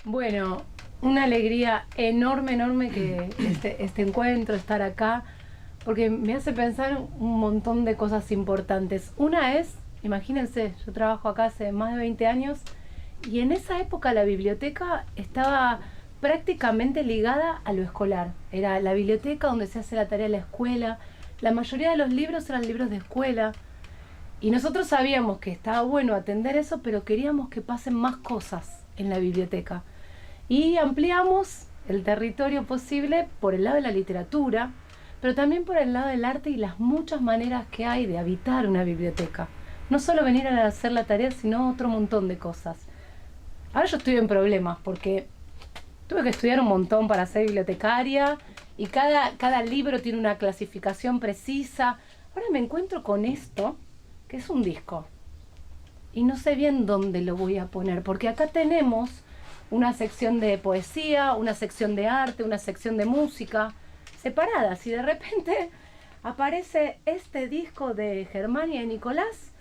Bueno, una alegría enorme, enorme que este encuentro, estar acá, porque me hace pensar un montón de cosas importantes. Una es, imagínense, yo trabajo acá hace más de 20 años y en esa época la biblioteca estaba prácticamente ligada a lo escolar. Era la biblioteca donde se hace la tarea de la escuela. La mayoría de los libros eran libros de escuela. Y nosotros sabíamos que estaba bueno atender eso, pero queríamos que pasen más cosas en la biblioteca. Y ampliamos el territorio posible por el lado de la literatura, pero también por el lado del arte y las muchas maneras que hay de habitar una biblioteca. No solo venir a hacer la tarea, sino otro montón de cosas. Ahora yo estoy en problemas porque tuve que estudiar un montón para ser bibliotecaria y cada libro tiene una clasificación precisa. Ahora me encuentro con esto, que es un disco, y no sé bien dónde lo voy a poner, porque acá tenemos una sección de poesía, una sección de arte, una sección de música, separadas, y de repente aparece este disco de Germán y de Nicolás,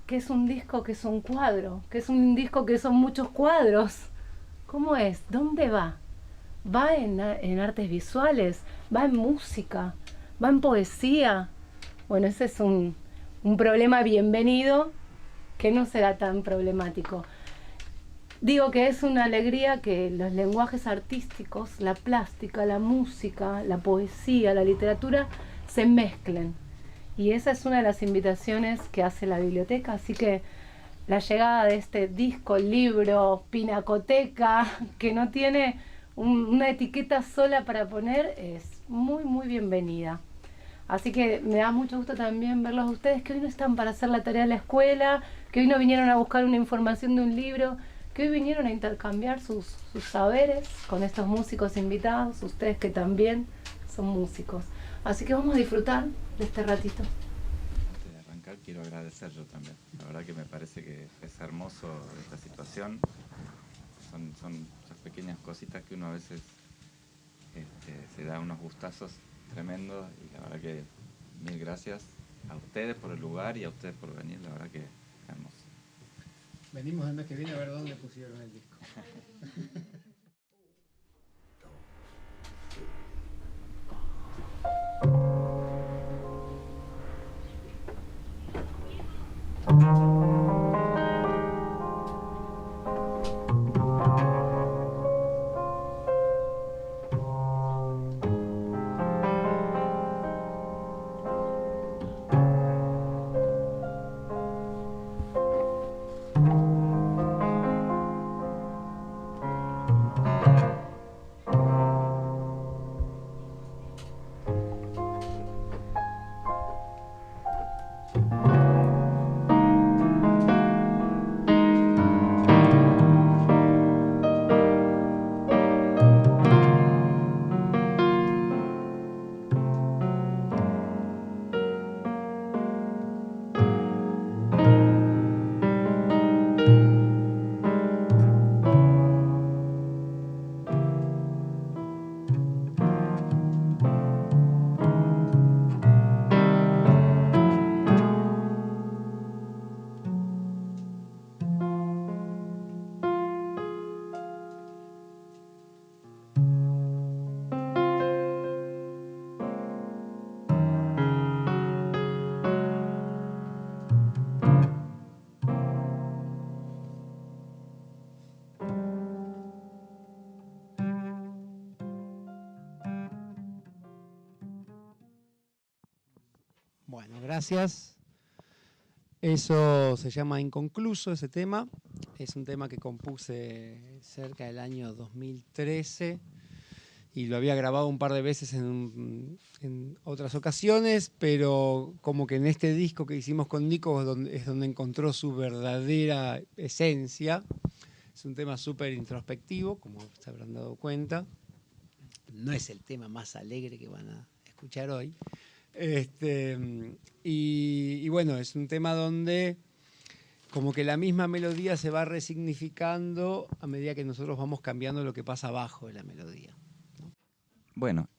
que es un disco que es un cuadro, que es un disco que son muchos cuadros. ¿Cómo es? ¿Dónde va? ¿Va en artes visuales? ¿Va en música? ¿Va en poesía? Bueno, ese es un problema bienvenido que no será tan problemático. Digo que es una alegría que los lenguajes artísticos, la plástica, la música, la poesía, la literatura, se mezclen. Y esa es una de las invitaciones que hace la biblioteca, así que la llegada de este disco, libro, pinacoteca, que no tiene una etiqueta sola para poner, es muy, muy bienvenida. Así que me da mucho gusto también verlos a ustedes que hoy no están para hacer la tarea de la escuela, que hoy no vinieron a buscar una información de un libro, que hoy vinieron a intercambiar sus saberes con estos músicos invitados, ustedes que también son músicos. Así que vamos a disfrutar de este ratito. Antes de arrancar quiero agradecer yo también. La verdad que me parece que es hermoso esta situación. Son esas pequeñas cositas que uno a veces se da unos gustazos tremendos y la verdad que mil gracias a ustedes por el lugar y a ustedes por venir, la verdad que hermoso. Venimos el mes que viene a ver dónde pusieron el disco. Bueno, gracias. Eso se llama Inconcluso, ese tema. Es un tema que compuse cerca del año 2013 y lo había grabado un par de veces en otras ocasiones, pero como que en este disco que hicimos con Nico es donde encontró su verdadera esencia. Es un tema súper introspectivo, como se habrán dado cuenta. No es el tema más alegre que van a escuchar hoy. Y bueno, es un tema donde como que la misma melodía se va resignificando a medida que nosotros vamos cambiando lo que pasa abajo de la melodía. Bueno,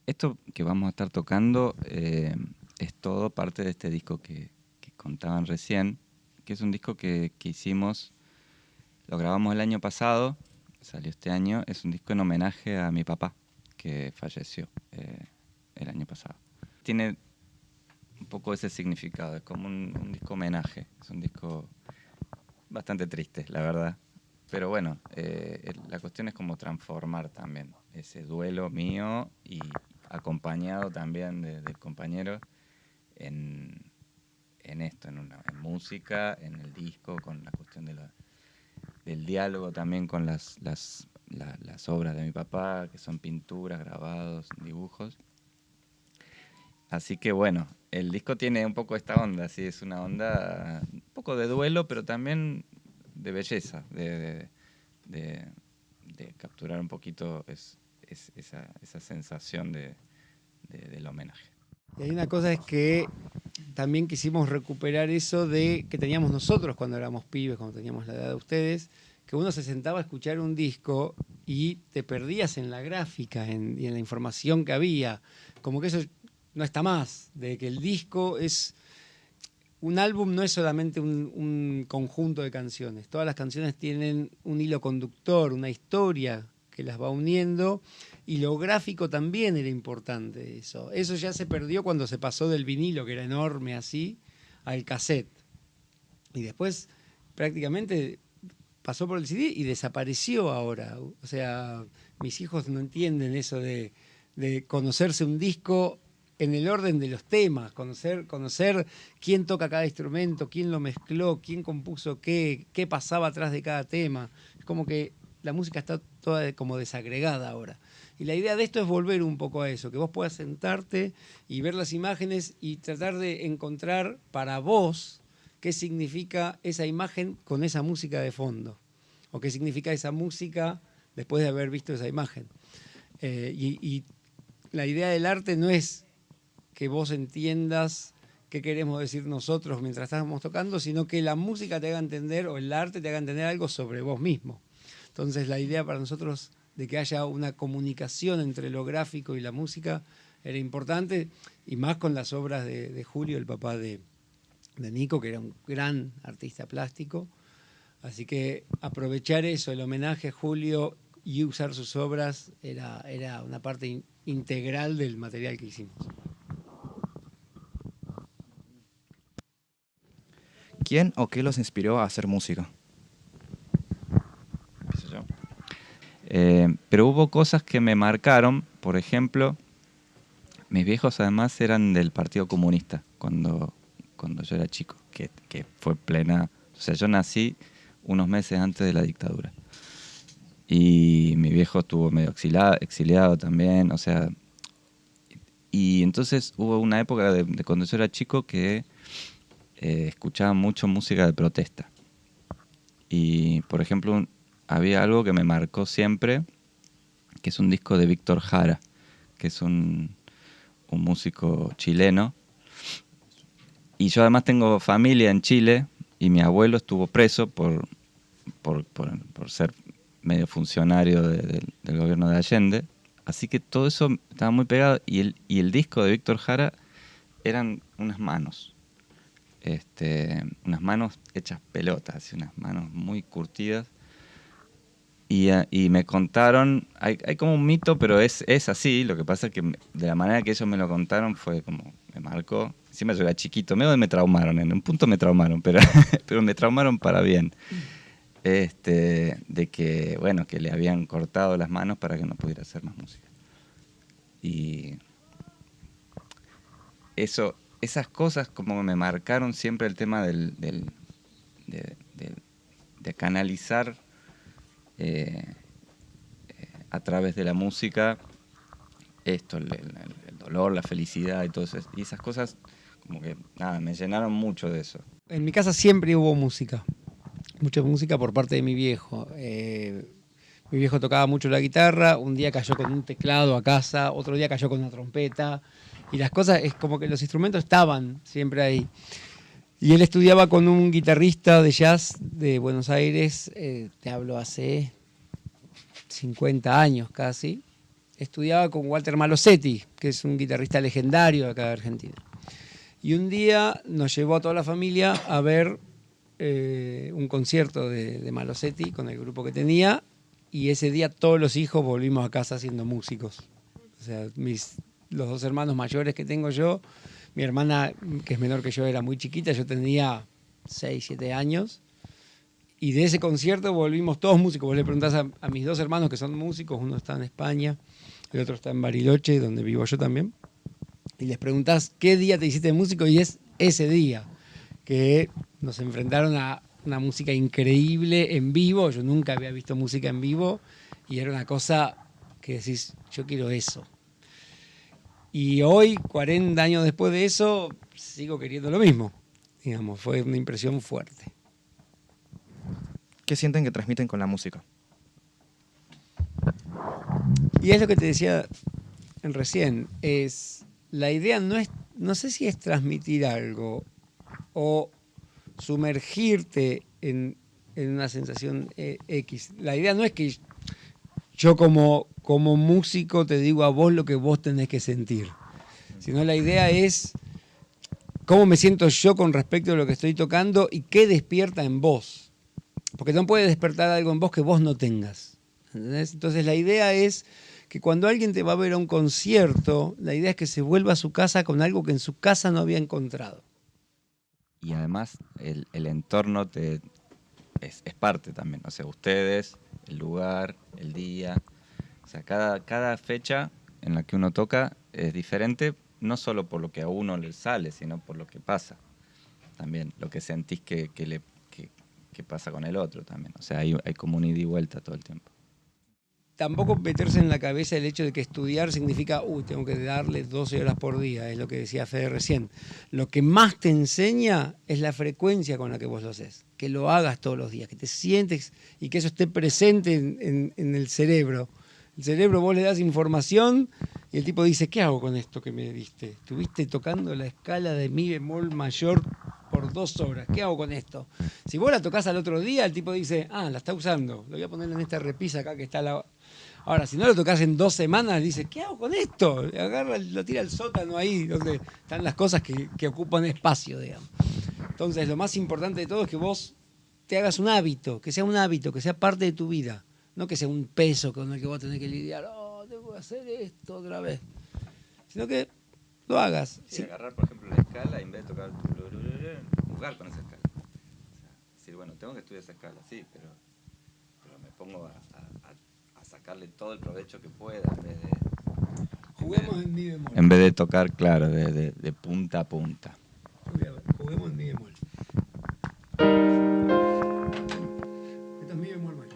esto que vamos a estar tocando es todo parte de este disco que contaban recién, que es un disco que hicimos, lo grabamos el año pasado, salió este año, es un disco en homenaje a mi papá, que falleció el año pasado. Tiene un poco ese significado, es como un disco homenaje, es un disco bastante triste, la verdad. Pero bueno, la cuestión es como transformar también ese duelo mío y acompañado también del compañero en esto, en música, en el disco, con la cuestión del diálogo también con las obras de mi papá, que son pinturas, grabados, dibujos. Así que bueno, el disco tiene un poco esta onda, sí, es una onda un poco de duelo, pero también de belleza, de capturar un poquito esa sensación del homenaje. Y hay una cosa es que también quisimos recuperar eso de que teníamos nosotros cuando éramos pibes, cuando teníamos la edad de ustedes, que uno se sentaba a escuchar un disco y te perdías en la gráfica y en la información que había. Como que eso no está más, de que el disco es... Un álbum no es solamente un conjunto de canciones. Todas las canciones tienen un hilo conductor, una historia que las va uniendo, y lo gráfico también era importante eso. Eso ya se perdió cuando se pasó del vinilo, que era enorme así, al cassette. Y después prácticamente pasó por el CD y desapareció ahora. O sea, mis hijos no entienden eso de conocerse un disco en el orden de los temas, conocer quién toca cada instrumento, quién lo mezcló, quién compuso qué pasaba atrás de cada tema. Es como que la música está toda como desagregada ahora. Y la idea de esto es volver un poco a eso, que vos puedas sentarte y ver las imágenes y tratar de encontrar para vos qué significa esa imagen con esa música de fondo, o qué significa esa música después de haber visto esa imagen. Y la idea del arte no es que vos entiendas qué queremos decir nosotros mientras estamos tocando, sino que la música te haga entender, o el arte te haga entender algo sobre vos mismo. Entonces la idea para nosotros de que haya una comunicación entre lo gráfico y la música era importante, y más con las obras de Julio, el papá de Nico, que era un gran artista plástico. Así que aprovechar eso, el homenaje a Julio y usar sus obras, era una parte integral del material que hicimos. ¿Quién o qué los inspiró a hacer música? Empiezo yo. Pero hubo cosas que me marcaron. Por ejemplo, mis viejos además eran del Partido Comunista cuando yo era chico, que fue plena... O sea, yo nací unos meses antes de la dictadura. Y mi viejo estuvo medio exiliado también, o sea... Y entonces hubo una época de cuando yo era chico que escuchaba mucho música de protesta. Y, por ejemplo, había algo que me marcó siempre, que es un disco de Víctor Jara, que es un músico chileno. Y yo además tengo familia en Chile, y mi abuelo estuvo preso por ser medio funcionario del gobierno de Allende. Así que todo eso estaba muy pegado. Y el disco de Víctor Jara eran unas manos. Unas manos hechas pelotas, unas manos muy curtidas. Y me contaron, hay como un mito, pero es así. Lo que pasa es que de la manera que ellos me lo contaron fue como, me marcó. Encima yo era chiquito, medio me traumaron, en un punto me traumaron, pero me traumaron para bien. De que, bueno, que le habían cortado las manos para que no pudiera hacer más música. Y esas cosas como me marcaron siempre el tema de canalizar a través de la música esto, el dolor, la felicidad y todo eso. Y esas cosas como que, nada, me llenaron mucho de eso. En mi casa siempre hubo música, mucha música por parte de mi viejo. Mi viejo tocaba mucho la guitarra, un día cayó con un teclado a casa, otro día cayó con una trompeta, y las cosas, es como que los instrumentos estaban siempre ahí. Y él estudiaba con un guitarrista de jazz de Buenos Aires, te hablo hace 50 años casi. Estudiaba con Walter Malosetti, que es un guitarrista legendario de acá de Argentina. Y un día nos llevó a toda la familia a ver un concierto de Malosetti con el grupo que tenía, y ese día todos los hijos volvimos a casa siendo músicos. O sea, los dos hermanos mayores que tengo yo, mi hermana, que es menor que yo, era muy chiquita, yo tenía 6, 7 años, y de ese concierto volvimos todos músicos. Vos le preguntás a mis dos hermanos que son músicos, uno está en España, el otro está en Bariloche, donde vivo yo también, y les preguntás qué día te hiciste músico, y es ese día que nos enfrentaron a una música increíble en vivo. Yo nunca había visto música en vivo y era una cosa que decís, yo quiero eso. Y hoy, 40 años después de eso, sigo queriendo lo mismo. Digamos, fue una impresión fuerte. ¿Qué sienten que transmiten con la música? Y es lo que te decía recién, la idea no sé si es transmitir algo o sumergirte en una sensación X. La idea no es que yo como músico te digo a vos lo que vos tenés que sentir, sino la idea es cómo me siento yo con respecto a lo que estoy tocando y qué despierta en vos. Porque no puede despertar algo en vos que vos no tengas. ¿Entendés? Entonces la idea es que cuando alguien te va a ver a un concierto, la idea es que se vuelva a su casa con algo que en su casa no había encontrado. Y además el entorno es parte también. O sea, ustedes, el lugar, el día. O sea, cada fecha en la que uno toca es diferente, no solo por lo que a uno le sale, sino por lo que pasa. También lo que sentís que pasa con el otro también. O sea, hay como un ida y vuelta todo el tiempo. Tampoco meterse en la cabeza el hecho de que estudiar significa, tengo que darle 12 horas por día, es lo que decía Fede recién. Lo que más te enseña es la frecuencia con la que vos lo haces, que lo hagas todos los días, que te sientes y que eso esté presente en el cerebro. El cerebro, vos le das información y el tipo dice, ¿qué hago con esto que me diste? Estuviste tocando la escala de mi bemol mayor por 2 horas, ¿qué hago con esto? Si vos la tocás al otro día, el tipo dice, la está usando, lo voy a poner en esta repisa acá que está la... Ahora, si no lo tocas en 2 semanas, dice, ¿qué hago con esto? Agarra, lo tira al sótano ahí, donde están las cosas que ocupan espacio, digamos. Entonces, lo más importante de todo es que vos te hagas un hábito, que sea parte de tu vida. No que sea un peso con el que vos tenés que lidiar, tengo que hacer esto otra vez. Sino que lo hagas. Sí, agarrar, por ejemplo, la escala y en vez de tocar, jugar con esa escala. O sea, decir, bueno, tengo que estudiar esa escala, sí, pero me pongo a sacarle todo el provecho que pueda en vez de... Juguemos en mi bemol. En vez de tocar, claro, de punta a punta. Juguemos en mi bemol. Esto es mi bemol mayor.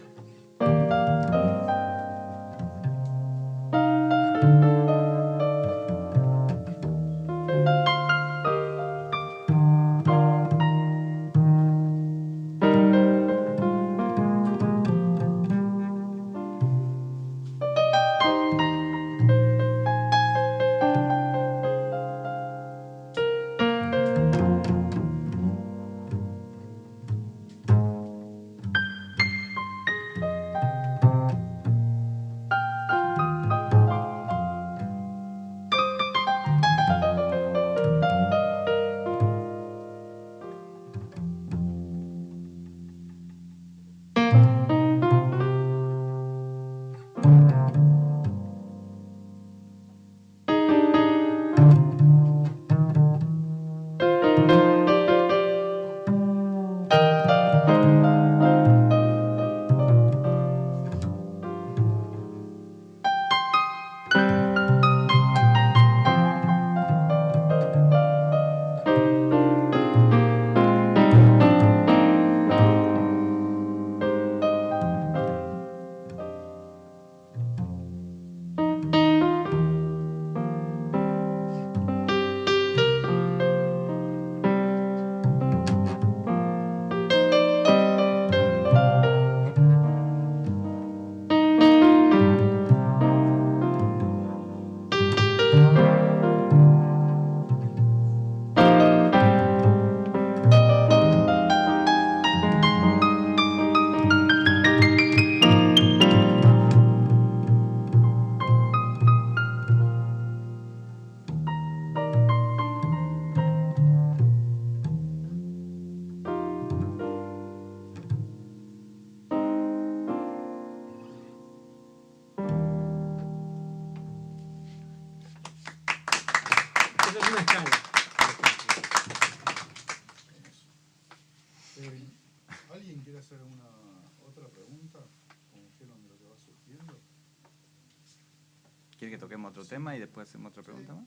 ¿Quiere que toquemos otro tema y después hacemos otra pregunta más?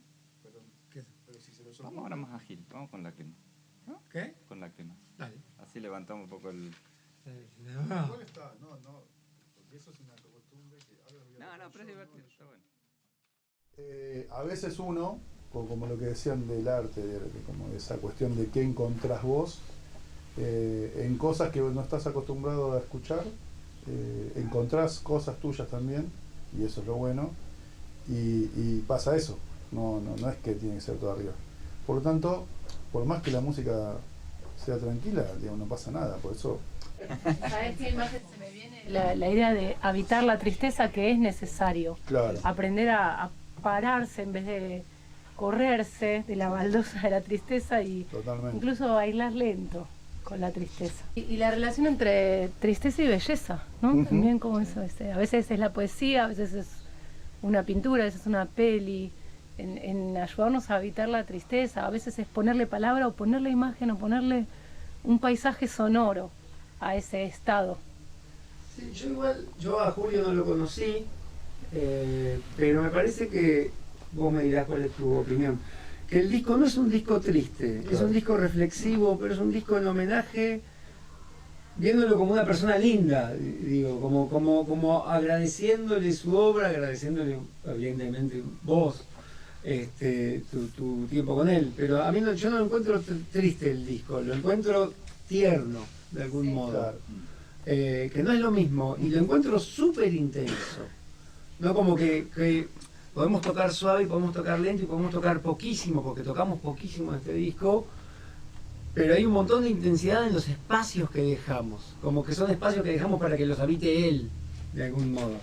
Pero si se lo Vamos ahora más ágil, vamos con lágrimas. ¿No? ¿Qué? Con lágrimas. Dale. Así levantamos un poco el... Igual está, no, porque eso es una costumbre que ahora lo voy a No, tocar pero es yo, divertido, yo. está bueno. A veces uno, como lo que decían del arte, como esa cuestión de qué encontrás vos, en cosas que no estás acostumbrado a escuchar, encontrás cosas tuyas también, y eso es lo bueno, y pasa eso, no es que tiene que ser todo arriba. Por lo tanto, por más que la música sea tranquila, digamos, no pasa nada, por eso... ¿Sabes qué imagen se me viene? La idea de habitar la tristeza, que es necesario. Claro. Aprender a pararse en vez de correrse de la baldosa de la tristeza y Totalmente. incluso bailar lento con la tristeza. Y la relación entre tristeza y belleza, ¿no? Ujú. También como eso, a veces es la poesía, a veces es una pintura, a veces es una peli, en ayudarnos a habitar la tristeza, a veces es ponerle palabra o ponerle imagen o ponerle un paisaje sonoro a ese estado. Sí, yo a Julio no lo conocí, pero me parece que, vos me dirás cuál es tu opinión, que el disco no es un disco triste, es un disco reflexivo, pero es un disco en homenaje, viéndolo como una persona linda, digo, como agradeciéndole su obra, agradeciéndole evidentemente vos, tu tiempo con él, pero a mí yo no lo encuentro triste el disco, lo encuentro tierno de algún modo. Claro. Que no es lo mismo, y lo encuentro súper intenso. No como que podemos tocar suave y podemos tocar lento y podemos tocar poquísimo, porque tocamos poquísimo en este disco, pero hay un montón de intensidad en los espacios que dejamos, como que son espacios que dejamos para que los habite él, de algún modo.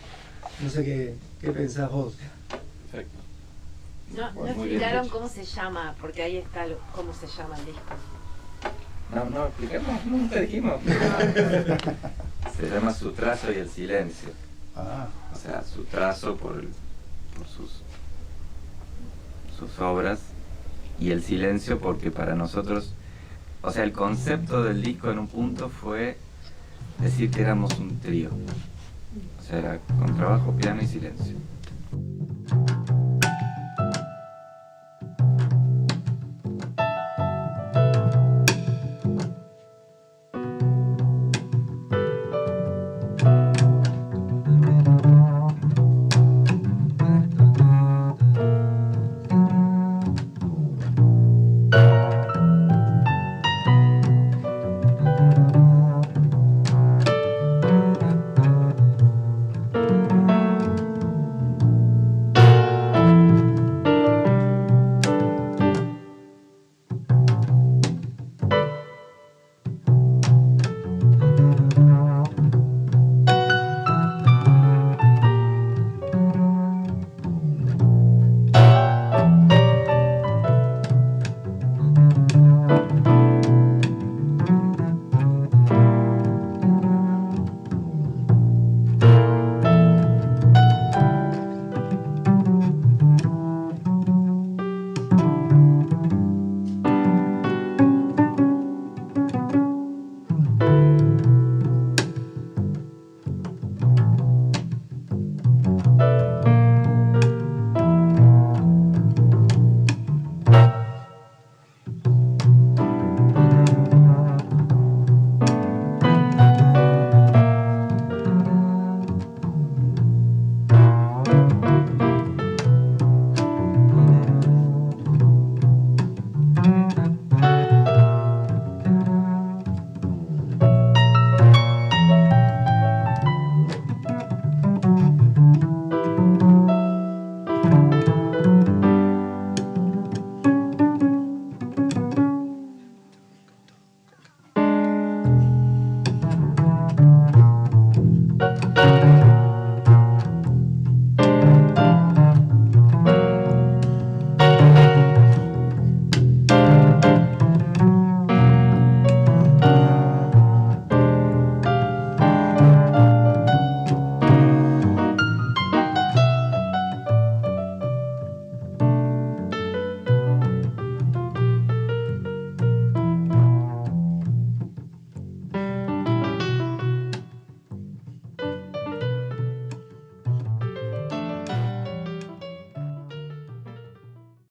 No sé qué pensás vos. Perfecto. No Muy bien explicaron dicho. cómo se llama, porque ahí está cómo se llama el disco. No, explicamos, nunca dijimos. Se llama Su trazo y el silencio. Ah, O sea, su trazo por sus obras y el silencio porque para nosotros, o sea, el concepto del disco en un punto fue decir que éramos un trío. O sea, era con trabajo, piano y silencio.